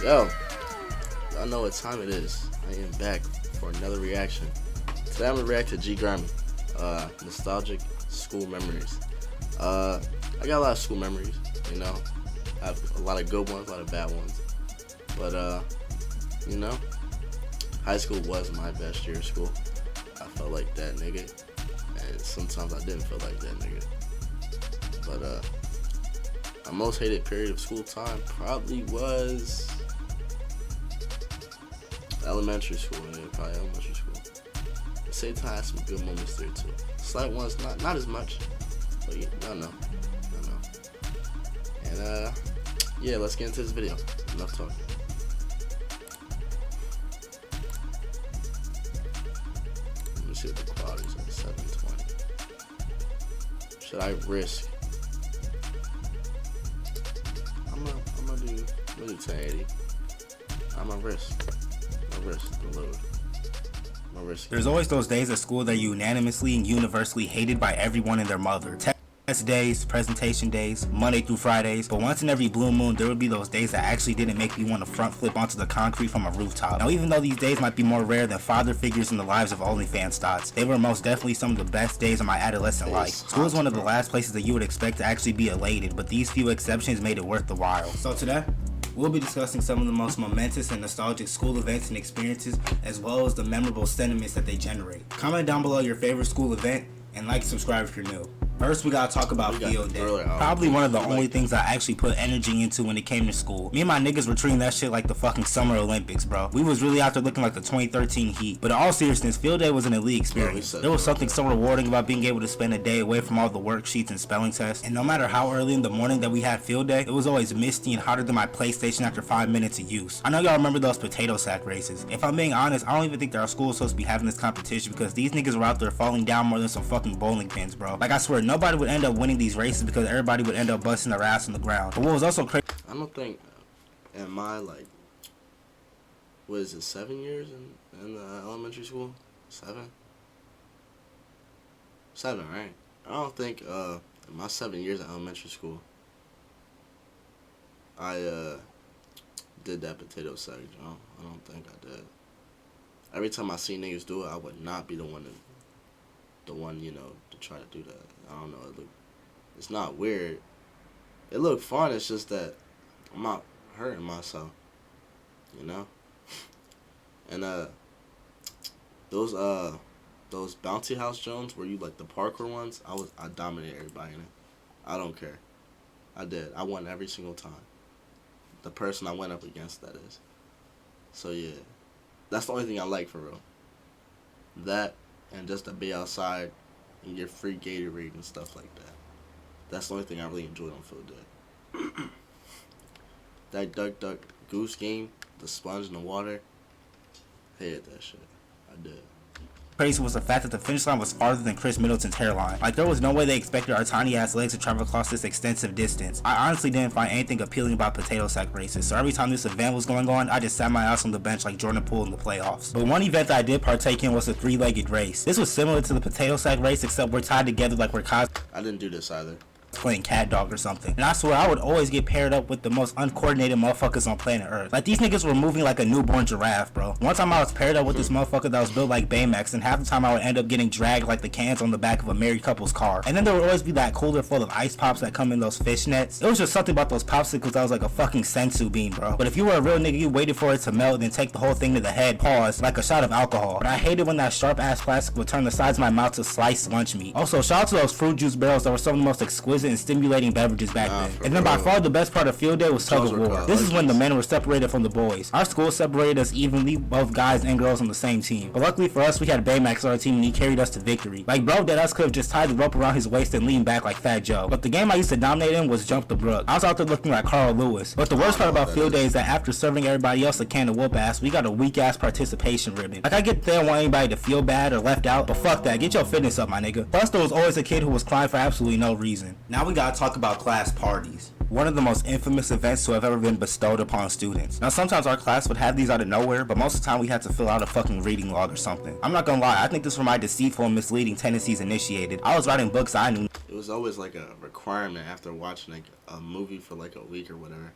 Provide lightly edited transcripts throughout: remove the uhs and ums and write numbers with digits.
Yo, I know what time it is. I am back for another reaction. Today I'm gonna react to G Grammy. Nostalgic school memories. I got a lot of school memories, you know. I have a lot of good ones, a lot of bad ones. But you know, high school was my best year of school. I felt like that nigga. And sometimes I didn't feel like that nigga. But my most hated period of school time probably was elementary school. Yeah, probably elementary school. At the same time, I had some good moments there too. Slight ones, not as much, but yeah, I know. And yeah, let's get into this video. Enough talking. Let me see what the quality is at 720. Should I risk? I'm gonna do 1080. I'm gonna risk the load. There's always those days at school that are unanimously and universally hated by everyone and their mother. Test days, presentation days, Monday through Fridays, but once in every blue moon there would be those days that actually didn't make me want to front flip onto the concrete from a rooftop. Now even though these days might be more rare than father figures in the lives of OnlyFans thoughts, they were most definitely some of the best days of my adolescent life. School is one of the last places that you would expect to actually be elated, but these few exceptions made it worth the while. So today, we'll be discussing some of the most momentous and nostalgic school events and experiences, as well as the memorable sentiments that they generate. Comment down below your favorite school event, and like and subscribe if you're new. First, we gotta talk about field day. Probably one of the only things I actually put energy into when it came to school. Me and my niggas were treating that shit like the fucking Summer Olympics, bro. We was really out there looking like the 2013 Heat. But in all seriousness, field day was an elite experience. There was something so rewarding about being able to spend a day away from all the worksheets and spelling tests. And no matter how early in the morning that we had field day, it was always misty and hotter than my PlayStation after 5 minutes of use. I know y'all remember those potato sack races. If I'm being honest, I don't even think that our school was supposed to be having this competition because these niggas were out there falling down more than some fucking bowling pins, bro. Like I swear, nobody would end up winning these races because everybody would end up busting their ass on the ground. But what was also crazy, I don't think in my what is it, 7 years in elementary school? 7, right? I don't think in my 7 years in elementary school I did that potato sack jump. I don't think I did. Every time I see niggas do it, I would not be the one you know, to try to do that. I don't know. It's not weird. It looked fun. It's just that I'm not hurting myself, you know. And those bouncy house Jones where you like the parkour ones, I dominated everybody in it. I don't care. I did. I won every single time. The person I went up against, that is. So yeah, that's the only thing I like for real. That and just to be outside and get free Gatorade and stuff like that. That's the only thing I really enjoyed on field day. That duck goose game, the sponge in the water, I hated that shit. I did. crazy was the fact that the finish line was farther than Chris Middleton's hairline. Like, there was no way they expected our tiny ass legs to travel across this extensive distance. I honestly didn't find anything appealing about potato sack races, so every time this event was going on, I just sat my ass on the bench like Jordan Poole in the playoffs. But one event that I did partake in was a three-legged race. This was similar to the potato sack race, except we're tied together like we're I didn't do this either. Playing cat dog or something. And I swear I would always get paired up with the most uncoordinated motherfuckers on planet Earth. Like, these niggas were moving like a newborn giraffe, bro. One time I was paired up with this motherfucker that was built like Baymax, and half the time I would end up getting dragged like the cans on the back of a married couple's car. And then there would always be that cooler full of ice pops that come in those fishnets. It was just something about those popsicles that was like a fucking sensu bean, bro. But if you were a real nigga, you waited for it to melt and then take the whole thing to the head, pause, like a shot of alcohol. But I hated when that sharp ass plastic would turn the sides of my mouth to sliced lunch meat. Also, shout out to those fruit juice barrels that were some of the most exquisite and stimulating beverages back then. And then by far the best part of field day was tug of war. This is when the men were separated from the boys. Our school separated us evenly, both guys and girls on the same team. But luckily for us, we had Baymax on our team and he carried us to victory. Like, bro, that us could have just tied the rope around his waist and leaned back like Fat Joe. But the game I used to dominate in was Jump the Brook. I was out there looking like Carl Lewis. But the worst part about field day is that after serving everybody else a can of whoop ass, we got a weak ass participation ribbon. Like, I get there, want anybody to feel bad or left out, but fuck that, get your fitness up, my nigga. Plus, there was always a kid who was crying for absolutely no reason. Now we gotta talk about class parties. One of the most infamous events to have ever been bestowed upon students. Now, sometimes our class would have these out of nowhere, but most of the time we had to fill out a fucking reading log or something. I'm not gonna lie, I think this was where my deceitful and misleading tendencies initiated. I was writing books I knew. It was always like a requirement after watching like a movie for like a week or whatever.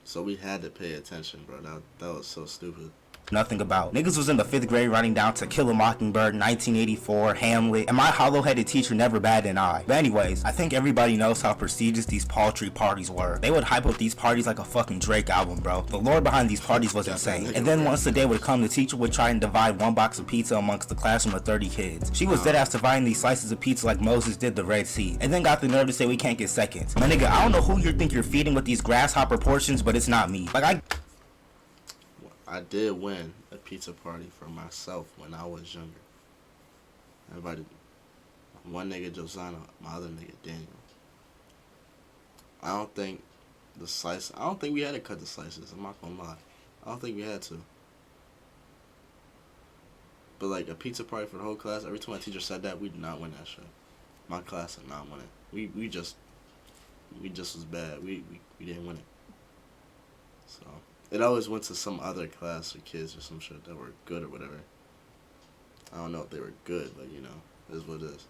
So we had to pay attention, bro. That was so stupid. Nothing about. Niggas was in the 5th grade writing down To Kill a Mockingbird, 1984, Hamlet, and my hollow-headed teacher never batted an eye. But anyways, I think everybody knows how prestigious these paltry parties were. They would hype up these parties like a fucking Drake album, bro. The lore behind these parties was insane. And then once the day would come, the teacher would try and divide one box of pizza amongst the classroom of 30 kids. She was deadass dividing these slices of pizza like Moses did the Red Sea, and then got the nerve to say we can't get seconds. My nigga, I don't know who you think you're feeding with these grasshopper portions, but it's not me. Like, I did win a pizza party for myself when I was younger. I invited one nigga Josiah, my other nigga Daniel. I don't think we had to cut the slices, I'm not gonna lie. I don't think we had to. But like a pizza party for the whole class, every time my teacher said that, we did not win that shit. My class did not win it. We just was bad. We didn't win it. So it always went to some other class or kids or some shit that were good or whatever. I don't know if they were good, but you know, it is what it is.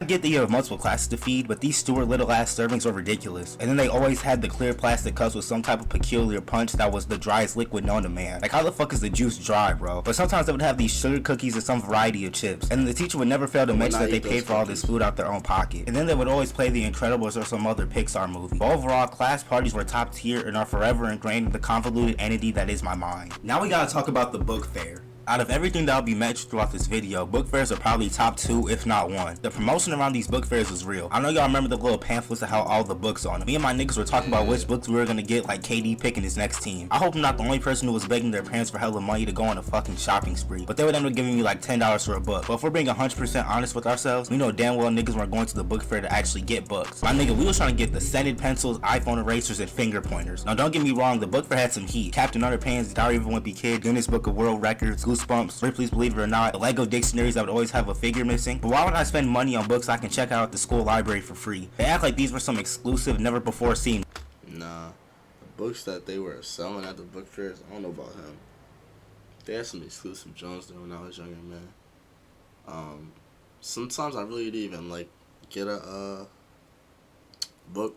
I get that you have multiple classes to feed, but these Stuart little ass servings were ridiculous. And then they always had the clear plastic cups with some type of peculiar punch that was the driest liquid known to man. Like, how the fuck is the juice dry, bro? But sometimes they would have these sugar cookies or some variety of chips. And the teacher would never fail to mention that they paid for all this food out their own pocket. And then they would always play The Incredibles or some other Pixar movie. But overall, class parties were top tier and are forever ingrained in the convoluted entity that is my mind. Now we gotta talk about the book fair. Out of everything that will be mentioned throughout this video, book fairs are probably top 2, if not 1. The promotion around these book fairs was real. I know y'all remember the little pamphlets that had all the books on them. Me and my niggas were talking about which books we were gonna get, like KD picking his next team. I hope I'm not the only person who was begging their parents for hella money to go on a fucking shopping spree, but they would end up giving me like $10 for a book. But if we're being 100% honest with ourselves, we know damn well niggas weren't going to the book fair to actually get books. My nigga, we was trying to get the scented pencils, iPhone erasers, and finger pointers. Now don't get me wrong, the book fair had some heat. Captain Underpants, Diary of a Wimpy Kid, Guinness Book of World Records, Goosebumps, Ripley's Believe It or Not, the Lego dictionaries that would always have a figure missing. But why would I spend money on books I can check out at the school library for free? They act like these were some exclusive, never before seen. Nah, the books that they were selling at the book fairs, I don't know about him. They had some exclusive Jones there when I was younger, man. Sometimes I really didn't even like get a book.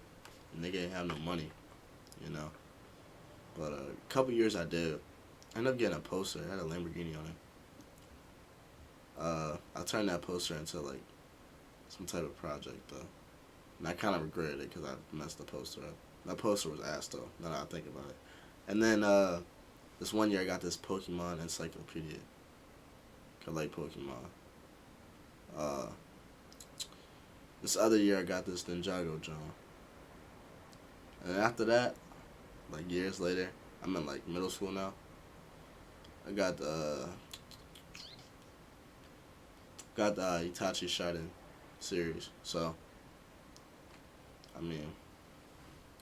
Nigga ain't have no money, you know. But a couple years I did. I ended up getting a poster. It had a Lamborghini on it. I turned that poster into like some type of project though, and I kind of regretted it because I messed the poster up. That poster was ass though. Now that I think about it. And then this one year I got this Pokemon encyclopedia. I like Pokemon. This other year I got this Ninjago John. And after that, like years later, I'm in like middle school now. I got the Itachi Shiden series. So, I mean,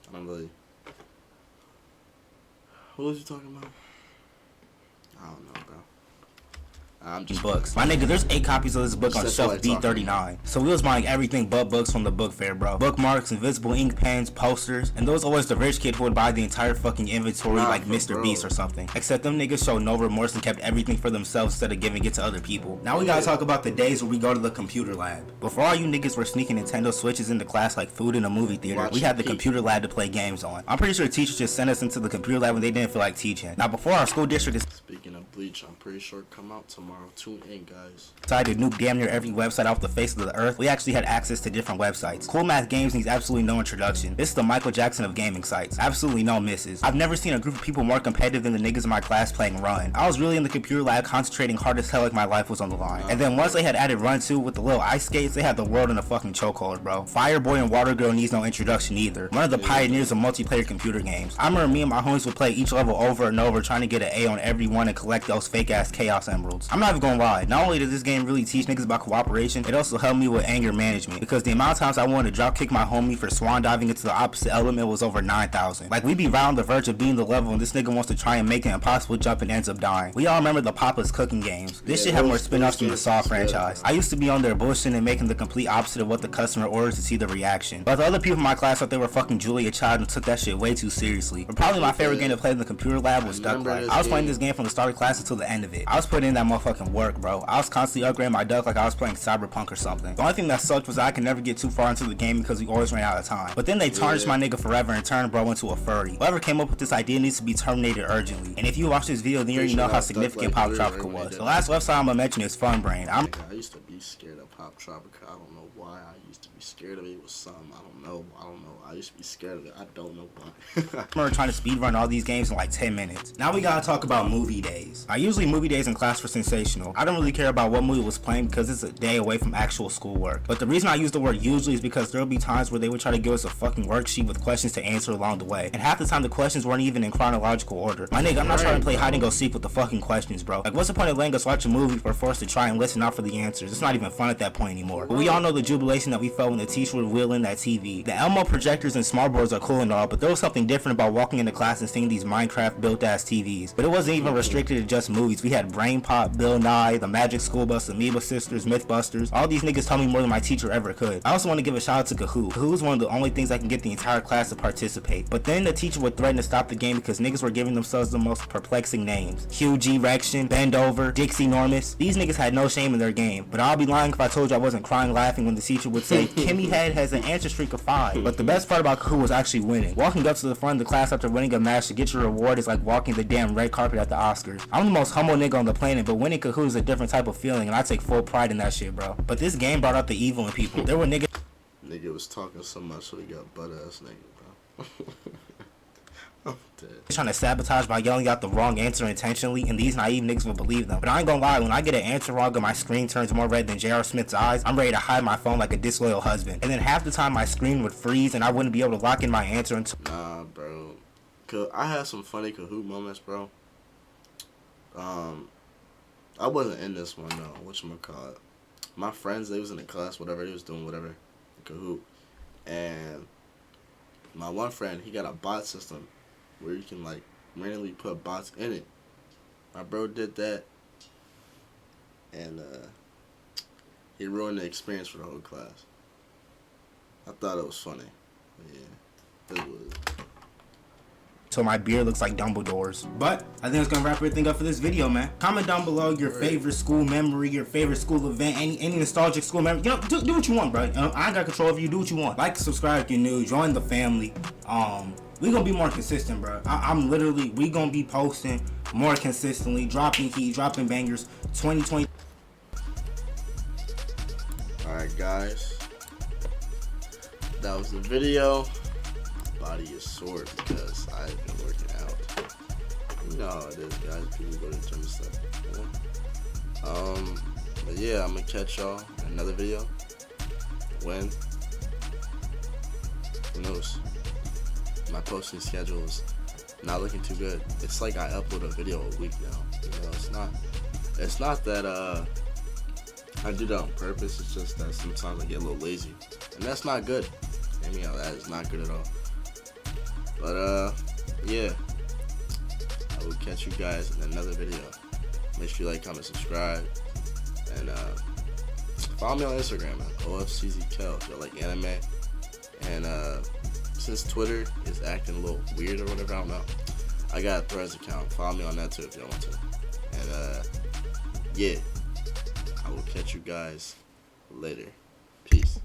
I don't really. What was you talking about? I don't know, bro. I'm just books. My nigga, there's 8 copies of this book on shelf B39. So we was buying everything but books from the book fair, bro. Bookmarks, invisible ink pens, posters, and those always the rich kid who would buy the entire fucking inventory like Mr. Beast or something. Except them niggas showed no remorse and kept everything for themselves instead of giving it to other people. Now we gotta talk about the days where we go to the computer lab. Before all you niggas were sneaking Nintendo Switches into class like food in a movie theater, we had the computer lab to play games on. I'm pretty sure teachers just sent us into the computer lab when they didn't feel like teaching. Now before our school district is Speaking of Bleach, I'm pretty sure it come out tomorrow. Tune in, guys. decided to nuke damn near every website off the face of the earth, we actually had access to different websites. Cool Math Games needs absolutely no introduction. This is the Michael Jackson of gaming sites. Absolutely no misses. I've never seen a group of people more competitive than the niggas in my class playing Run. I was really in the computer lab concentrating hard as hell like my life was on the line. And then once they had added Run 2 with the little ice skates, they had the world in a fucking chokehold, bro. Fireboy and Water Girl needs no introduction either. One of the pioneers of multiplayer computer games. I remember me and my homies would play each level over and over trying to get an A on every one and collect those fake ass Chaos Emeralds. I'm not even gonna lie, not only did this game really teach niggas about cooperation, it also helped me with anger management, because the amount of times I wanted to drop kick my homie for swan diving into the opposite element was over 9,000. Like, we be right on the verge of being the level and this nigga wants to try and make an impossible jump and ends up dying. We all remember the Papa's cooking games. This shit had more spin-offs from the Saw franchise. I used to be on there bullshitting and making the complete opposite of what the customer orders to see the reaction. But the other people in my class thought they were fucking Julia Child and took that shit way too seriously. But probably my favorite game to play in the computer lab was Duck Life. I was playing this game from the start of class until the end of it. I was putting in that motherfucker motherfucking work, bro. I was constantly upgrading my duck like I was playing Cyberpunk or something. The only thing that sucked was that I could never get too far into the game because we always ran out of time. But then they tarnished my nigga forever and turned bro into a furry. Whoever came up with this idea needs to be terminated urgently. And if you watch this video, then you already know how significant Pop Tropica was. The last website I'm gonna mention is Funbrain. I used to be scared of Pop Tropica. I don't know why. I used to be scared of it. It was something. I don't know. I used to be scared of it. I don't know why. I remember trying to speedrun all these games in like 10 minutes. Now we gotta talk about movie days. Usually movie days in class were sensational. I don't really care about what movie was playing because it's a day away from actual schoolwork. But the reason I use the word usually is because there'll be times where they would try to give us a fucking worksheet with questions to answer along the way. And half the time the questions weren't even in chronological order. My nigga, I'm not trying to play hide and go seek with the fucking questions, bro. Like, what's the point of letting us watch a movie if we're forced to try and listen out for the answers? It's not even fun at that point anymore. But we all know the jubilation that we felt when the teacher would wheel in that TV. The Elmo projectors and smart boards are cool and all, but there was something different about walking into class and seeing these Minecraft built ass TVs. But it wasn't even restricted to just movies. We had Brain Pop, Bill Nye, The Magic School Bus, Amoeba Sisters, Mythbusters. All these niggas taught me more than my teacher ever could. I also want to give a shout out to Kahoot. Kahoot is one of the only things that can get the entire class to participate. But then the teacher would threaten to stop the game because niggas were giving themselves the most perplexing names. Huge Erection, Bend Over, Dixie Normus. These niggas had no shame in their game. But I'll be lying if I told you I wasn't crying laughing when the teacher would say, Kimmy Head has an answer streak of 5. But the best part about Kahoot was actually winning. Walking up to the front of the class after winning a match to get your reward is like walking the damn red carpet at the Oscars. I'm the most humble nigga on the planet, but winning Kahoot is a different type of feeling, and I take full pride in that shit, bro. But this game brought out the evil in people. There were niggas. Nigga was talking so much, so he got butt ass nigga, bro. I'm dead. Trying to sabotage by yelling out the wrong answer intentionally, and these naive niggas will believe them. But I ain't gonna lie, when I get an answer wrong and my screen turns more red than J.R. Smith's eyes, I'm ready to hide my phone like a disloyal husband. And then half the time my screen would freeze and I wouldn't be able to lock in my answer until. Nah, bro. I had some funny Kahoot moments, bro. I wasn't in this one though. Whatchamacallit. My friends, they was in the class, whatever, they was doing whatever, Kahoot. And my one friend, he got a bot system where you can like randomly put bots in it. My bro did that, and he ruined the experience for the whole class. I thought it was funny. Yeah, it was. So my beard looks like Dumbledore's. But I think it's gonna wrap everything up for this video, man. Comment down below your favorite school memory, your favorite school event, any nostalgic school memory. You know, do what you want, bro. I ain't got control of you. Do what you want. Like, subscribe if you're new. Join the family. We gonna be more consistent, bro. We gonna be posting more consistently, dropping heat, dropping bangers. 2020. All right, guys. That was the video. Body is sore because I've been working out. You know how it is, guys. People go to the gym and stuff. Yeah. But yeah, I'm gonna catch y'all in another video. When? Who knows? My posting schedule is not looking too good. It's like I upload a video a week now. You know, it's not that I do that on purpose. It's just that sometimes I get a little lazy, and that's not good. I mean, that is not good at all. But yeah, I will catch you guys in another video. Make sure you like, comment, subscribe, and follow me on Instagram at OFCZKel if you like anime. And since Twitter is acting a little weird or whatever, I don't know, I got a Threads account. Follow me on that too if y'all want to. And yeah, I will catch you guys later. Peace.